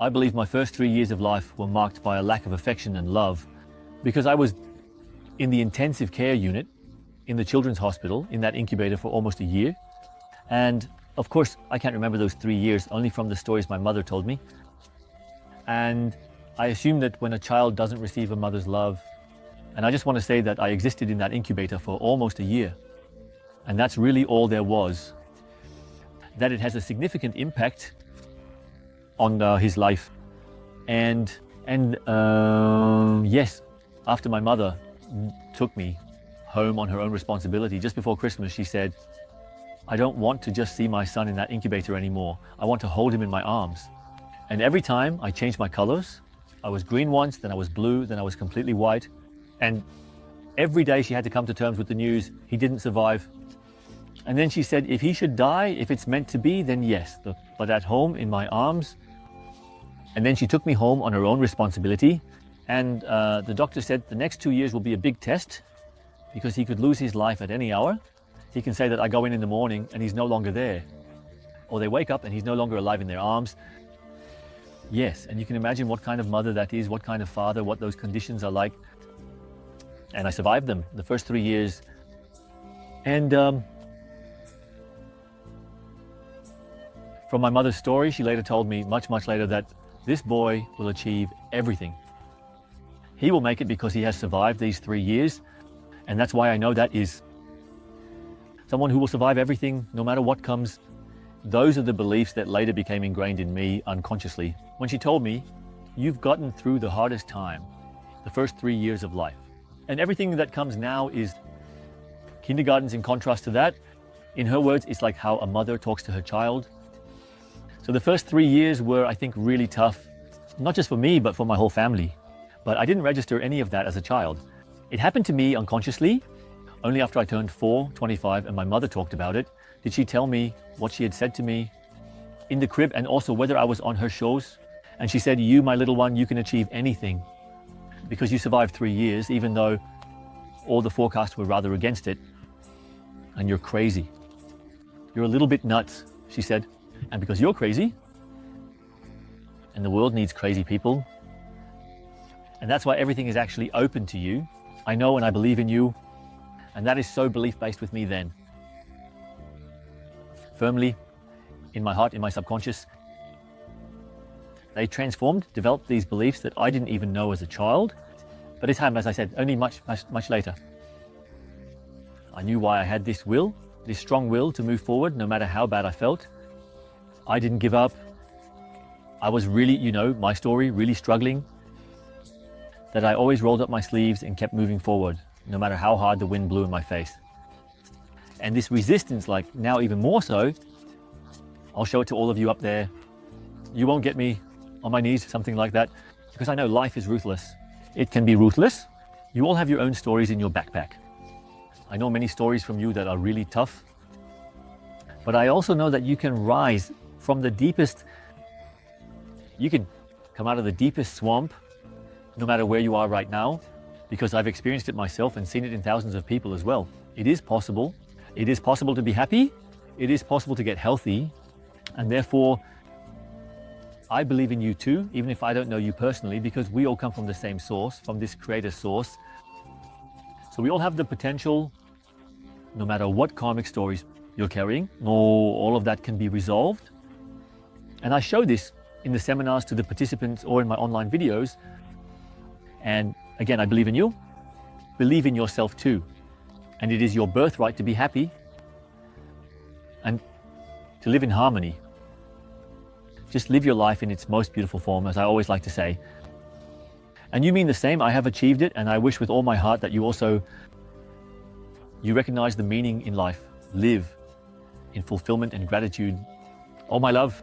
I believe my first 3 years of life were marked by a lack of affection and love because I was in the intensive care unit in the children's hospital in that incubator for almost a year. And of course, I can't remember those 3 years, only from the stories my mother told me. And I assume that when a child doesn't receive a mother's love, and I just want to say that I existed in that incubator for almost a year, and that's really all there was, that it has a significant impact on his life. And yes, after my mother took me home on her own responsibility, just before Christmas, she said, I don't want to just see my son in that incubator anymore. I want to hold him in my arms. And every time I changed my colors, I was green once, then I was blue, then I was completely white. And every day she had to come to terms with the news, he didn't survive. And then she said, if he should die, if it's meant to be, then yes, but at home in my arms. And then she took me home on her own responsibility. And the doctor said the next 2 years will be a big test because he could lose his life at any hour. He can say that I go in the morning and he's no longer there. Or they wake up and he's no longer alive in their arms. Yes, and you can imagine what kind of mother that is, what kind of father, what those conditions are like. And I survived them the first 3 years. And from my mother's story, she later told me, much later, that this boy will achieve everything. He will make it because he has survived these 3 years. And that's why I know that is someone who will survive everything, no matter what comes. Those are the beliefs that later became ingrained in me unconsciously. When she told me, you've gotten through the hardest time, the first 3 years of life. And everything that comes now is kindergarten's in contrast to that. In her words, it's like how a mother talks to her child. So the first 3 years were, I think, really tough, not just for me, but for my whole family. But I didn't register any of that as a child. It happened to me unconsciously. Only after I turned 25, and my mother talked about it, did she tell me what she had said to me in the crib and also whether I was on her shows. And she said, you, my little one, you can achieve anything because you survived 3 years, even though all the forecasts were rather against it. And you're crazy. You're a little bit nuts, she said. And because you're crazy, and the world needs crazy people, and that's why everything is actually open to you. I know and I believe in you. And that is so belief-based with me then. Firmly in my heart, in my subconscious. They transformed, developed these beliefs that I didn't even know as a child. But this happened, as I said, only much later. I knew why I had this will, this strong will to move forward, no matter how bad I felt. I didn't give up. I was really, my story, really struggling. That I always rolled up my sleeves and kept moving forward, no matter how hard the wind blew in my face. And this resistance, like now even more so, I'll show it to all of you up there. You won't get me on my knees, something like that, because I know life is ruthless. It can be ruthless. You all have your own stories in your backpack. I know many stories from you that are really tough, but I also know that you can rise from the deepest, you can come out of the deepest swamp, no matter where you are right now, because I've experienced it myself and seen it in thousands of people as well. It is possible. It is possible to be happy. It is possible to get healthy. And therefore, I believe in you too, even if I don't know you personally, because we all come from the same source, from this creator source. So we all have the potential, no matter what karmic stories you're carrying, all of that can be resolved. And I show this in the seminars to the participants or in my online videos. And again, I believe in you. Believe in yourself too. And it is your birthright to be happy and to live in harmony. Just live your life in its most beautiful form, as I always like to say. And you mean the same. I have achieved it, and I wish with all my heart that you recognize the meaning in life. Live in fulfillment and gratitude. All my love.